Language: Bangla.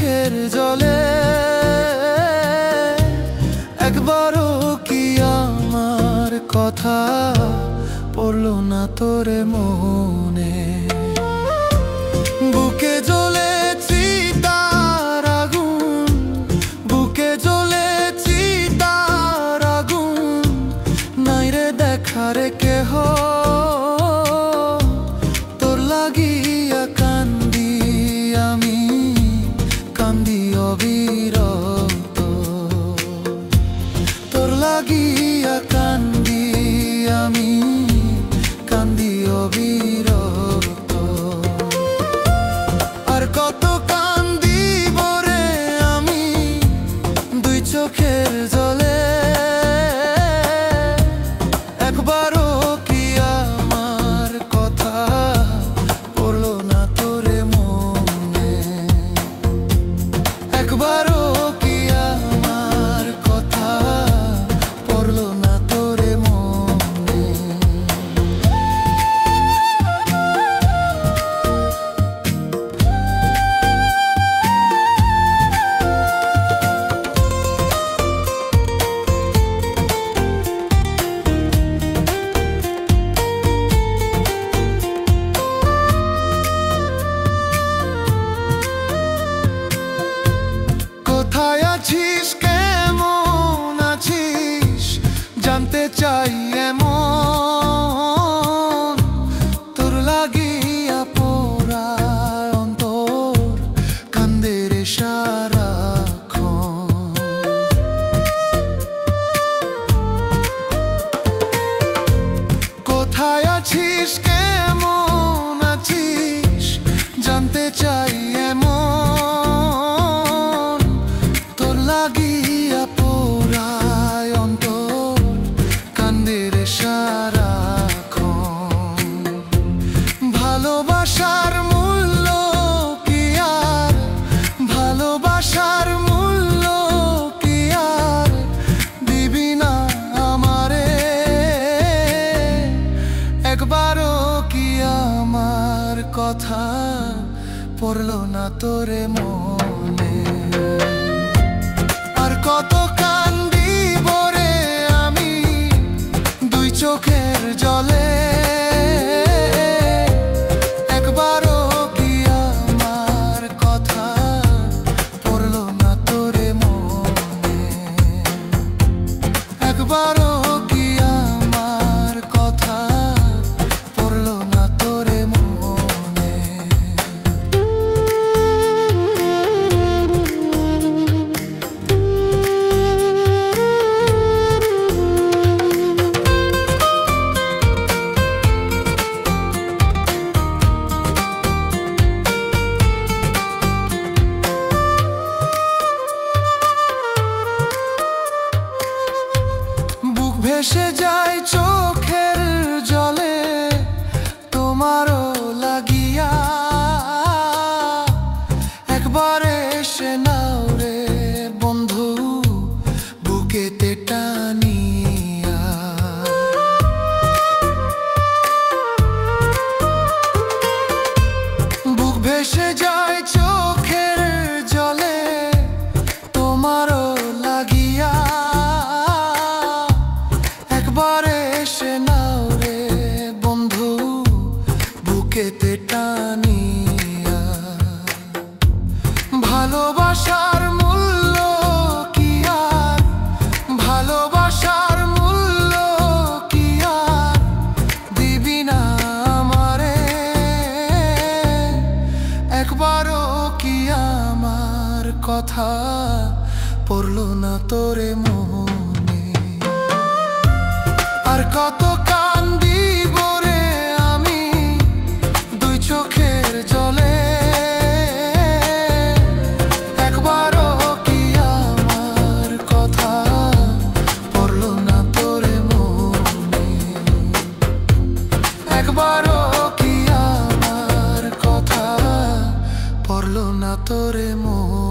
চোখের জলে একবারও কি আমার কথা পড়লো না তোরে মনে? বুকে জ্বলে চিতার আগুন, বুকে জ্বলে চিতার আগুন, নাই রে দেখার কেহ, তোর লাগিয়া কান্দি আমি, কান্দি অবিরত, তোর লাগিয়া কান্দি আমি, কান্দি অবিরত। আর কত কান্দিব রে আমি দুই চোখের জলে, একবারও কি আমার কথা পড়লো না তোরে মনে? একবারও কি আমার কথা পড়লো না তোরে মনে? কোথায় আছিস, কেমন আছিস, জানতে চাই এমন, তোর লাগিয়া পোড়া অন্তর কান্দে রে সারাক্ষণ। কোথায় আছিস, কেমন আছিস, জানতে চাই এমন, তোর লাগিয়া পোড়ায় অন্তর কান্দে রে সারাক্ষণ। ভালোবাসার মূল্য কি আর, ভালোবাসার মূল্য কি আর দিবি না আমারে? একবারও কি আমার কথা পড়লো না তোরে মনে? আর কত কান্দিব রে আমি দুই চোখের জলে, একবারও কি আমার কথা পড়লো না তোরে মনে? একবারও কি আমার কথা পড়লো না তোরে মনে? বুক ভেসে যায় চোখের জলে তোমারও লাগিয়া, একবার এসে নাও রে বন্ধু বুকেতে টানিয়া। বুক ভেসে যায় চোখের জলে তোমারও লাগিয়া, একবার এসে নাও রে বন্ধু বুকেতে টানিয়া। ভালোবাসার মূল্য কি আর, ভালোবাসার মূল্য কি আর দিবি না আমারে? একবারও কি আমার কথা পড়লো না তোরে মনে? আর কত কান্দিব রে আমি দুই চোখের জলে, একবারও কি আমার কথা পড়লো না তোরে মনে? একবারও কি আমার কথা পড়লো না তোরে মনে?